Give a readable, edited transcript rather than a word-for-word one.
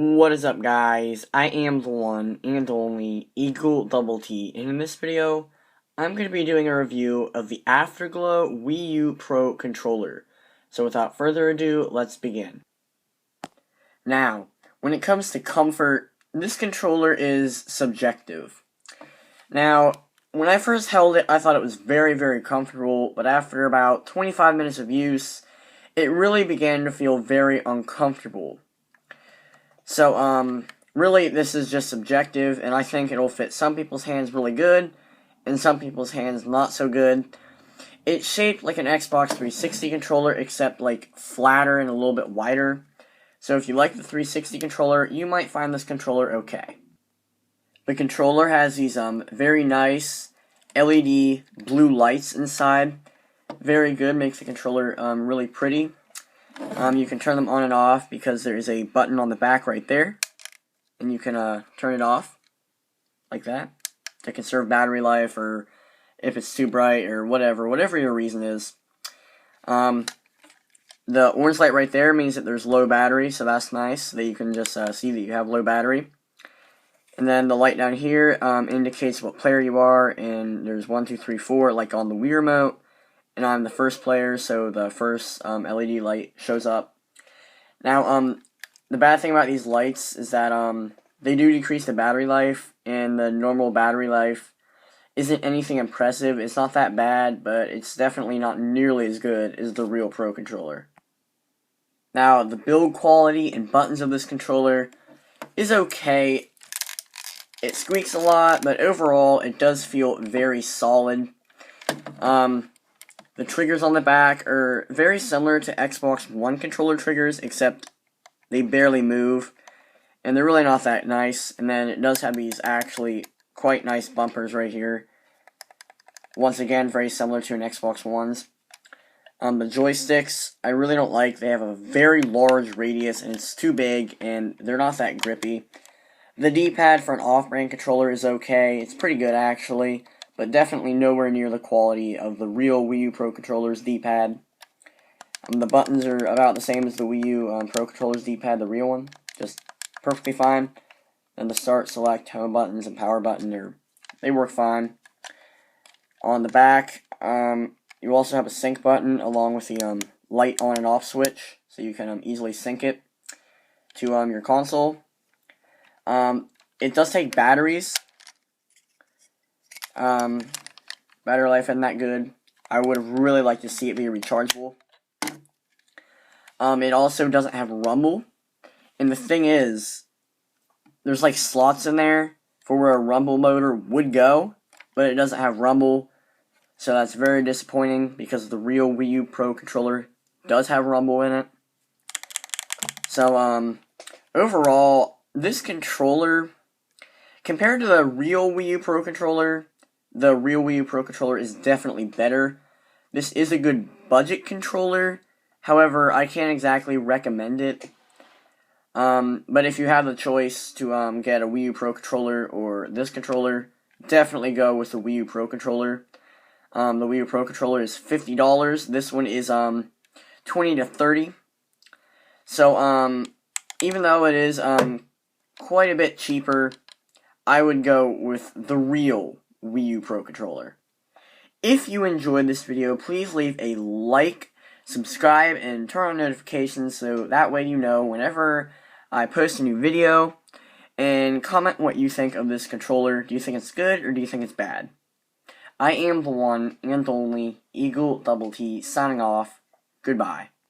What is up, guys? I am the one and only Eagle Double T, and in this video, I'm going to be doing a review of the Afterglow WiiU Pro controller. So without further ado, let's begin. Now, when it comes to comfort, this controller is subjective. Now, when I first held it, I thought it was very comfortable, but after about 25 minutes of use, it really began to feel very uncomfortable. So, really, this is just subjective, and I think it'll fit some people's hands really good, and some people's hands not so good. It's shaped like an Xbox 360 controller, except, like, flatter and a little bit wider. So if you like the 360 controller, you might find this controller okay. The controller has these, very nice LED blue lights inside. Very good, makes the controller, really pretty. You can turn them on and off because there is a button on the back right there. And you can turn it off like that to conserve battery life, or if it's too bright or whatever your reason is. The orange light right there means that there's low battery, so that's nice, so that you can just see that you have low battery. And then the light down here indicates what player you are, and there's 1, 2, 3, 4, like on the Wii remote. And I'm the first player, so the first LED light shows up. Now, the bad thing about these lights is that they do decrease the battery life, and the normal battery life isn't anything impressive. It's not that bad, but it's definitely not nearly as good as the real Pro controller. Now, the build quality and buttons of this controller is okay. It squeaks a lot, but overall, it does feel very solid. The triggers on the back are very similar to Xbox One controller triggers, except they barely move, and they're really not that nice. And then it does have these actually quite nice bumpers right here. Once again, very similar to an Xbox One's. The joysticks, I really don't like. They have a very large radius, and it's too big, and they're not that grippy. The D-pad for an off-brand controller is okay. It's pretty good, actually, but definitely nowhere near the quality of the real Wii U Pro controller's D-pad. The buttons are about the same as the Wii U Pro controller's D-pad, the real one, just perfectly fine. And the start, select, home buttons, and power button, they work fine. On the back, you also have a sync button along with the light on and off switch, so you can easily sync it to your console. It does take batteries. Battery life isn't that good. I would have really liked to see it be rechargeable. It also doesn't have rumble. And the thing is, there's like slots in there for where a rumble motor would go, but it doesn't have rumble. So that's very disappointing because the real Wii U Pro controller does have rumble in it. So, overall, this controller, compared to the real Wii U Pro controller, the real Wii U Pro controller is definitely better. This is a good budget controller. However, I can't exactly recommend it. But if you have the choice to get a Wii U Pro controller or this controller, definitely go with the Wii U Pro controller. The Wii U Pro controller is $50. This one is $20 to $30. So even though it is quite a bit cheaper, I would go with the real Wii U Pro controller. If you enjoyed this video, please leave a like, subscribe, and turn on notifications so that way you know whenever I post a new video, and comment what you think of this controller. Do you think it's good, or do you think it's bad? I am the one and only Eagle Double T, signing off. Goodbye.